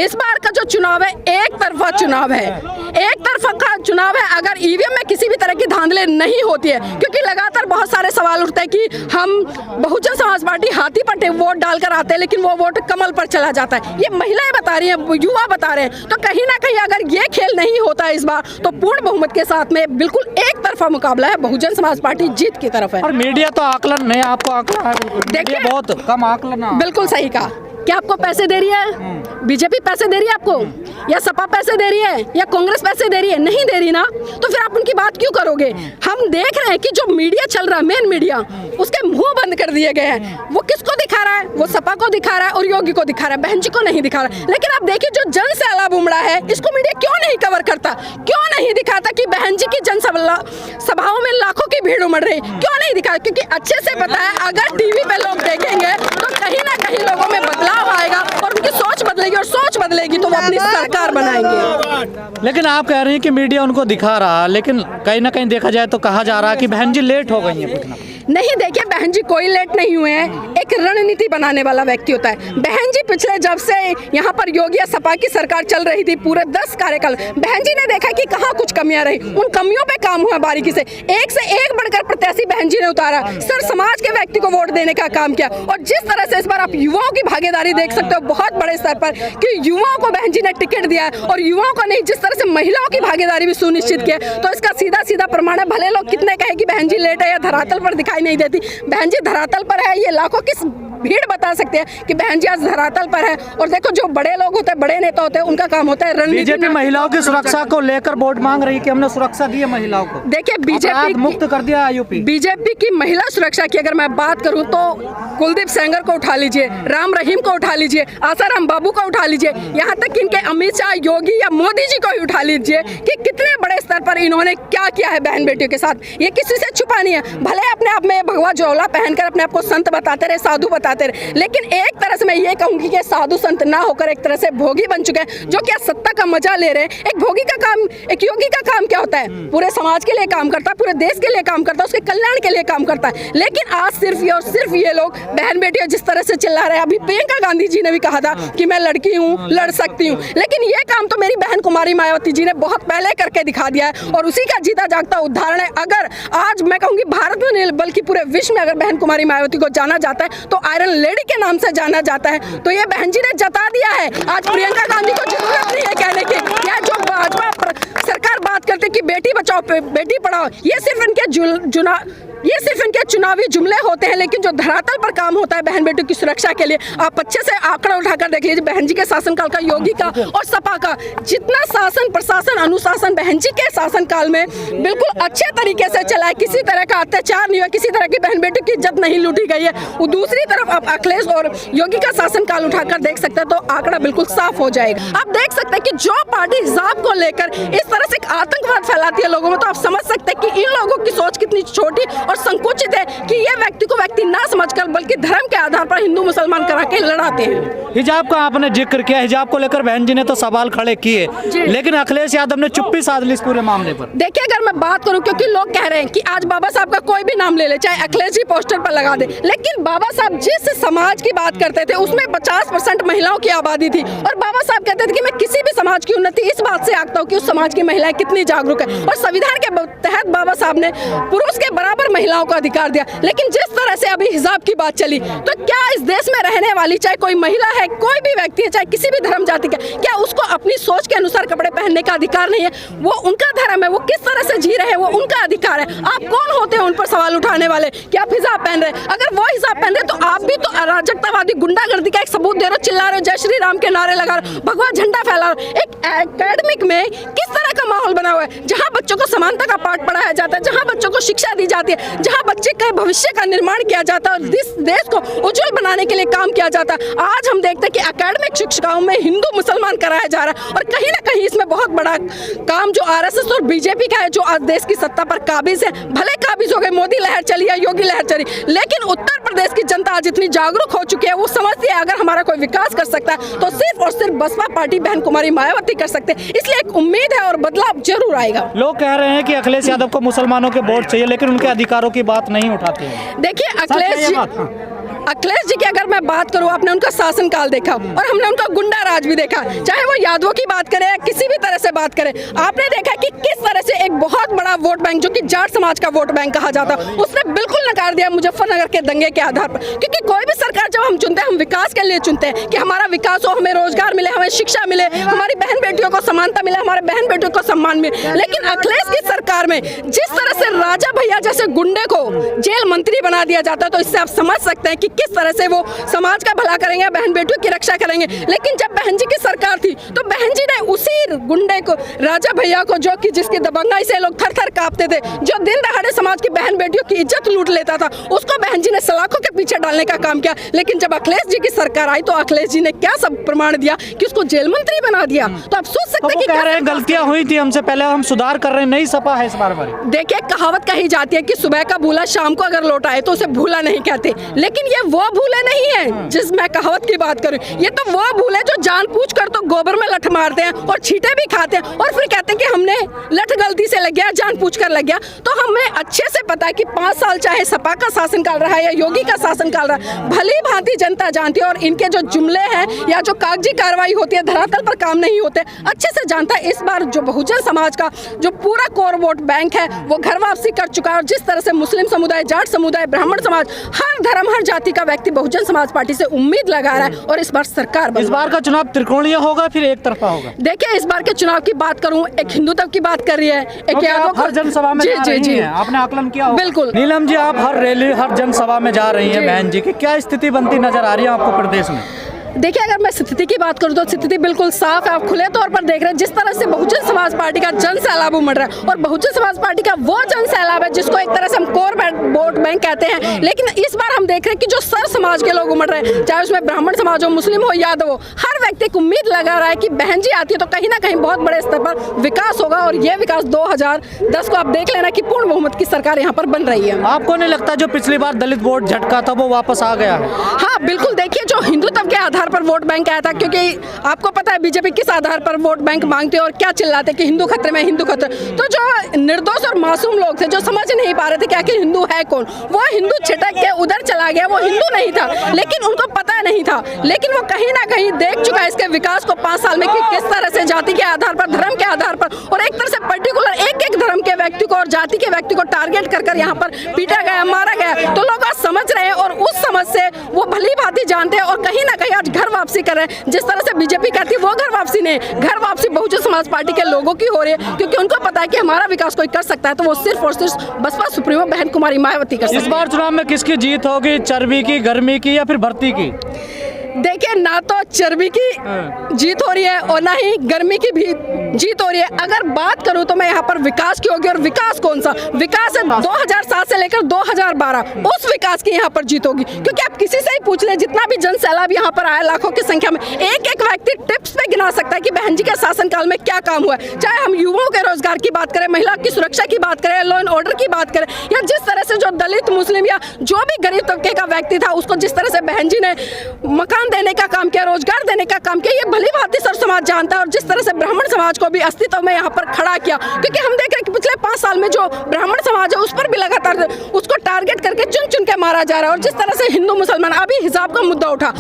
इस बार का जो चुनाव है एक तरफा चुनाव है, एक तरफा का चुनाव है। अगर ईवीएम में किसी भी तरह की धांधली नहीं होती है, क्योंकि लगातार बहुत सारे सवाल उठते हैं कि हम बहुजन समाज पार्टी हाथी पर वोट डालकर आते हैं लेकिन वो वोट कमल पर चला जाता है। ये महिलाएं बता रही हैं, युवा बता रहे हैं। तो कहीं ना कहीं अगर ये खेल नहीं होता है इस बार, तो पूर्ण बहुमत के साथ में बिल्कुल एक तरफा मुकाबला है, बहुजन समाज पार्टी जीत की तरफ है। और मीडिया तो आकलन नहीं, आपको आकलन है, देखिए बहुत कम आकलन है। बिल्कुल सही कहा। क्या आपको पैसे दे रही है? बीजेपी पैसे दे रही है आपको, या सपा पैसे दे रही है, या कांग्रेस पैसे दे रही है? नहीं दे रही ना, तो फिर आप उनकी बात क्यों करोगे? हम देख रहे हैं कि जो मीडिया चल रहा है, मेन मीडिया, उसके मुंह बंद कर दिए गए हैं। वो किसको दिखा रहा है? वो सपा को दिखा रहा है और योगी को दिखा रहा है, बहन जी को नहीं दिखा रहा है। लेकिन आप देखिए जो जन सैलाब उमड़ा है, इसको मीडिया क्यों नहीं कवर करता? क्यों नहीं दिखाता कि बहन जी की जनसभाओं में लाखों की भीड़ उमड़ रही? क्यों नहीं दिखा? क्योंकि अच्छे से पता है अगर टीवी पे लोग देखेंगे तो कहीं ना कहीं लोगों में बदलाव आएगा और उनकी सोच बदलेगी, और सोच बदलेगी तो वो अपनी सरकार बनाएंगे। लेकिन आप कह रहे हैं कि मीडिया उनको दिखा रहा है, लेकिन कहीं ना कहीं देखा जाए तो कहा जा रहा है कि बहन जी लेट हो गई है। नहीं, देखिए बहन जी कोई लेट नहीं हुए हैं। एक रणनीति बनाने वाला व्यक्ति होता है। बहन जी पिछले जब से यहाँ पर योगी या सपा की सरकार चल रही थी, पूरे 10 कार्यकाल, बहन जी ने देखा कि कहाँ कुछ कमियां रही, उन कमियों पे काम हुआ बारीकी से एक बढ़कर प्रत्याशी बहन जी ने उतारा, सर समाज के व्यक्ति को वोट देने का काम किया। और जिस तरह से इस बार आप युवाओं की भागीदारी देख सकते हो बहुत बड़े स्तर पर, कि युवाओं को बहन जी ने टिकट दिया है और युवाओं को नहीं, जिस तरह से महिलाओं की भागीदारी भी सुनिश्चित किया, तो इसका सीधा सीधा प्रमाण है। भले लोग कितने कहे कि बहन जी लेट है या धरातल पर दिखाई नहीं देती, बहन जी धरातल पर है। ये लाखों की भीड़ बता सकते हैं कि बहन जी आज धरातल पर है। और देखो जो बड़े लोग होते हैं, बड़े नेता होते हैं, उनका काम होता है रणनीति। बीजेपी महिलाओं की सुरक्षा को लेकर वोट मांग रही है कि हमने सुरक्षा दी है महिलाओं को। देखिए बीजेपी मुक्त कर दिया यूपी। बीजेपी की महिला सुरक्षा की अगर मैं बात करूं तो कुलदीप सेंगर को उठा लीजिए, राम रहीम को उठा लीजिए, आसाराम बाबू को उठा लीजिए, यहाँ तक इनके अमित शाह, योगी या मोदी जी को ही उठा लीजिए कि कितने बड़े स्तर पर इन्होंने क्या किया है बहन बेटियों के साथ। ये किसी से छुपा नहीं है। भले अपने आप में भगवा जोला पहनकर अपने आप को संत बताते रहे, साधु बताते रहे, लेकिन एक तरह से मैं ये कहूंगी कि साधु संत ना होकर एक तरह से भोगी बन चुके हैं, जो क्या सत्ता का मजा ले रहे हैं। एक भोगी का काम, एक योगी का काम क्या होता है? पूरे समाज के लिए काम करता है, पूरे देश के लिए काम करता है, उसके कल्याण के लिए काम करता है। लेकिन आज सिर्फ ये लोग बहन बेटियों जिस तरह से चिल्ला रहे हैं। अभी प्रियंका गांधी जी ने भी कहा था कि मैं लड़की हूँ, लड़ सकती हूँ, लेकिन ये काम तो मेरी बहन कुमारी मायावती जी ने बहुत पहले करके दिखा दिया है और उसी का जीता जागता उदाहरण है। अगर आज मैं कहूंगी भारत में नहीं बल्कि पूरे विश्व में अगर बहन कुमारी मायावती को जाना जाता है तो आयरन लेडी के नाम से जाना जाता है। तो ये बहन जी ने जता दिया है। आज प्रियंका गांधी को जरूरत नहीं है कहने की, या जो भाजपा सरकार बात करते कि बेटी बचाओ बेटी पढ़ाओ, ये सिर्फ इनके चुनावी जुमले होते हैं। लेकिन जो धरातल पर काम होता है बहन बेटियों की सुरक्षा के लिए, आप अच्छे से आंकड़ा उठाकर देख लीजिए बहन जी के शासनकाल का, योगी का और सपा का, जितना शासन प्रशासन अनुशासन बहन जी के शासनकाल में बिल्कुल अच्छे तरीके से चला है। किसी तरह का अत्याचार नहीं हुआ, किसी तरह की बहन बेटियों की इज्जत नहीं लूटी गई है। वो दूसरी तरफ आप अखिलेश और योगी का शासनकाल उठाकर देख सकते हैं तो आंकड़ा बिल्कुल साफ हो जाएगा। आप देख सकते हैं कि जो पार्टी हिजाब को लेकर इस तरह से आतंकवाद फैलाती है लोगों में, तो आप समझ सकते हैं कि इन लोगों की सोच कितनी छोटी और संकुचित है कि ये व्यक्ति को व्यक्ति ना समझकर बल्कि धर्म के आधार पर हिंदू मुसलमान करा के लड़ाते हैं। हिजाब का आपने जिक्र किया, हिजाब को लेकर बहन जी ने तो सवाल खड़े किए, लेकिन अखिलेश यादव ने चुप्पी साध ली इस पूरे मामले पर। देखिए अगर मैं बात करूं, क्योंकि लोग कह रहे हैं कि आज बाबा साहब का कोई भी नाम ले ले, चाहे अखिलेश जी पोस्टर पर लगा दे, लेकिन बाबा साहब जिस समाज की बात करते थे उसमें 50% महिलाओं की आबादी थी और बाबा साहब कहते थे कि मैं किसी भी समाज की उन्नति इस बात से आंकता हूं कि उस समाज की महिलाएं कितनी जागरूक है। और संविधान के तहत बाबा साहब ने पुरुष के बराबर महिलाओं को अधिकार दिया। लेकिन जिस तरह से अभी हिजाब की बात चली, तो क्या इस देश में रहने वाली चाहे कोई महिला है, कोई भी व्यक्ति है, चाहे किसी भी धर्म जाति का, क्या उसको अपनी सोच के अनुसार कपड़े पहनने का अधिकार नहीं है? वो उनका धर्म है, वो किस तरह से जी रहे हैं वो उनका अधिकार है। आप कौन होते हैं उन पर सवाल उठाने वाले कि आप हिजाब पहन रहे? अगर वो हिजाब पहन रहे तो आप भी तो अराजकतावादी गुंडागर्दी का एक सबूत दे रहे हो, चिल्ला रहे हो, जय श्री राम के नारे लगा रहे हो, भगवा झंडा फैला रहे हो। एक एकेडमिक में किस तरह का माहौल बना हुआ है जहां बच्चों को समानता का पाठ पढ़ाया जाता है, जहां बच्चों को शिक्षा दी जाती है, जहां बच्चे के भविष्य का निर्माण किया जाता है और इस देश को उज्जवल बनाने के लिए काम किया जाता है। आज हम देखते हैं कि एकेडमिक शिक्षाओं में हिंदू मुसलमान कराया जा रहा है और कहीं ना कहीं इसमें बहुत बड़ा काम जो आरएसएस और बीजेपी का है, जो आज देश की सत्ता पर काबिज है। भले काबिज हो गए, मोदी लहर चली है, योगी लहर चली, लेकिन उत्तर प्रदेश की जनता आज इतनी जागरूक हो चुकी है, वो समझती है अगर हमारा कोई विकास कर सकता है तो सिर्फ और सिर्फ बसपा पार्टी बहन कुमारी मायावती कर सकते हैं। इसलिए एक उम्मीद है और बदलाव जरूर आएगा। लोग कह रहे हैं कि अखिलेश यादव को मुसलमानों के वोट चाहिए, लेकिन उनके अधिकारों की बात नहीं उठाते हैं। देखिए अखिलेश जी की अगर मैं बात करूं, आपने उनका शासनकाल देखा और हमने उनका गुंडा राज भी देखा, चाहे वो यादवों की बात करें या किसी भी तरह से बात करें। आपने देखा कि किस तरह से एक बहुत बड़ा वोट बैंक, जो कि जाट समाज का वोट बैंक कहा जाता, उसने बिल्कुल नकार दिया मुजफ्फरनगर के दंगे के आधार पर। क्योंकि कोई भी सरकार जब हम चुनते हैं, हम विकास के लिए चुनते हैं कि हमारा विकास हो, हमें रोजगार मिले, हमें शिक्षा मिले, हमारी बहन बेटियों को समानता मिले, हमारे बहन बेटियों को सम्मान मिले। लेकिन अखिलेश की सरकार में जिस तरह से राजा भैया जैसे गुंडे को जेल मंत्री बना दिया जाता है, तो इससे आप समझ सकते हैं कि किस तरह से वो समाज का भला करेंगे, बहन बेटियों की रक्षा करेंगे। लेकिन जब बहन जी की सरकार थी तो बहन जी ने उसी गुंडे को, राजा भैया को, जो कि जिसकी दबंगाई से लोग थर थर कांपते थे, जो दिन दहाड़े समाज की बहन बेटियों की इज्जत लूट लेता था, उसको बहन जी ने सलाखों के पीछे डालने का काम किया। लेकिन जब अखिलेश जी की सरकार आई तो अखिलेश जी ने क्या सब प्रमाण दिया कि उसको जेल मंत्री बना दिया। तो आप सोच सकते हैं कि कह रहे हैं गलतियां हुई थी हमसे पहले, हम सुधार कर रहे हैं, नहीं सपा है इस बार। देखिए, कहावत कही जाती है कि सुबह का भूला शाम को अगर लौट आए तो उसे भूला नहीं कहते। लेकिन ये वो भूले नहीं है जिस मैं कहावत की बात करूं, ये तो वो भूले जो जानबूझकर तो गोबर में लठ मारते हैं और छींटे भी खाते हैं और फिर कहते हैं कि हमने लठ गलती से लग गया, जानबूझकर लग गया। तो हमें अच्छे से पता है कि 5 साल चाहे सपा का शासनकाल रहा है या योगी का शासनकाल रहा, भली भांति जनता जानती है। और इनके जो जुमले हैं या जो कागजी कार्रवाई होती है, धरातल पर काम नहीं होते, अच्छे से जानता है। इस बार जो बहुजन समाज का जो पूरा कोर वोट बैंक है वो घर वापसी कर चुका है। और जिस तरह से मुस्लिम समुदाय, जाट समुदाय, ब्राह्मण समाज, हर धर्म हर जाति का व्यक्ति बहुजन समाज पार्टी से उम्मीद लगा रहा है और इस बार सरकार इस बार का चुनाव त्रिकोणीय होगा फिर एक तरफा होगा? देखिए, इस बार के चुनाव की बात करूं, एक हिंदुत्व की बात कर रही है, एक यादव हर जनसभा में जा रही हैं, आपने आकलन किया होगा। बिल्कुल नीलम जी, आप हर रैली हर जनसभा में जा रही हैं बहन जी की, क्या स्थिति बनती नजर आ रही है आपको प्रदेश में? देखिए, अगर मैं स्थिति की बात करूं तो स्थिति बिल्कुल साफ है। आप खुले तौर पर देख रहे हैं जिस तरह से बहुजन समाज पार्टी का जन सैलाब उमड़ रहा है। और बहुजन समाज पार्टी का वो जन सैलाब है जिसको एक तरह से हम कोर वोट बैंक कहते हैं। लेकिन इस बार हम देख रहे हैं कि जो सर समाज के लोग उमड़ रहे हैं, चाहे उसमें ब्राह्मण समाज हो, मुस्लिम हो, यादव हो, हर व्यक्ति को उम्मीद लगा रहा है कि बहन जी आती है तो कहीं ना कहीं बहुत बड़े स्तर पर विकास होगा। और ये विकास 2010 को आप देख लेना कि पूर्ण बहुमत की सरकार यहाँ पर बन रही है। आपको नहीं लगता जो पिछली बार दलित वोट झटका था वो वापस आ गया है? हाँ बिल्कुल, देखिए, जो हिंदुत्व के आधार पर वोट बैंक आया था, क्योंकि आपको पता है बीजेपी किस आधार पर वोट बैंक मांगते हैं और क्या चिल्लाते कि हिंदू खतरे में, हिंदू खतरे। तो जो निर्दोष और मासूम लोग थे, जो समझ नहीं पा रहे थे कि आखिर हिंदू है कौन, वो हिंदू छिटक के उधर चला गया। वो हिंदू नहीं था लेकिन उनको पता नहीं था, लेकिन वो कहीं ना कहीं देख चुका है इसके विकास को 5 साल में कि किस तरह से जाति के आधार पर, धर्म के आधार पर और एक तरह से पर्टिकुलर एक धर्म के व्यक्ति को और जाति के व्यक्ति को टारगेट कर यहाँ पर पीटा गया, मारा गया। तो लोग आज समझ रहे हैं और उस समझ से वो भली भांति जानते हैं और कहीं ना कहीं आज घर वापसी कर रहे हैं। जिस तरह से बीजेपी कहती है वो घर वापसी नहीं, घर वापसी बहुजन समाज पार्टी के लोगों की हो रही है, क्योंकि उनको पता है कि हमारा विकास कोई कर सकता है तो वो सिर्फ और सिर्फ बसपा सुप्रीमो बहन कुमारी मायावती कर सकती है। इस बार चुनाव में किसकी जीत होगी, चर्बी की, गर्मी की या फिर भर्ती की? देखिए, ना तो चर्बी की जीत हो रही है और ना ही गर्मी की भी जीत हो रही है। अगर बात करूं तो मैं यहाँ पर विकास की होगी। और विकास कौन सा विकास है? 2007 से लेकर 2012 उस विकास की यहाँ पर जीत होगी। क्योंकि आप किसी से ही पूछ ले, जितना भी जन सैलाब यहाँ पर आया लाखों की संख्या में, एक एक व्यक्ति टिप्स पे गिना सकता है कि बहन जी के शासनकाल में क्या काम हुआ है। चाहे हम युवाओं के रोजगार की बात करें, महिला की सुरक्षा की बात करें, लॉ एंड ऑर्डर की बात करें, या जिस तरह से जो दलित, मुस्लिम या जो भी गरीब तबके का व्यक्ति था उसको जिस तरह से बहन जी ने मकान देने का काम किया, रोजगार देने का काम किया, ये भली भांति सर समाज जानता है। और जिस तरह से ब्राह्मण समाज को भी अस्तित्व में यहाँ पर खड़ा किया, क्योंकि हम देख रहे हैं कि पिछले 5 साल में जो ब्राह्मण समाज है उस पर भी लगातार उसको टारगेट करके चुन चुन के मारा जा रहा है। और जिस तरह से हिंदू मुसलमान, अभी हिजाब का मुद्दा उठा,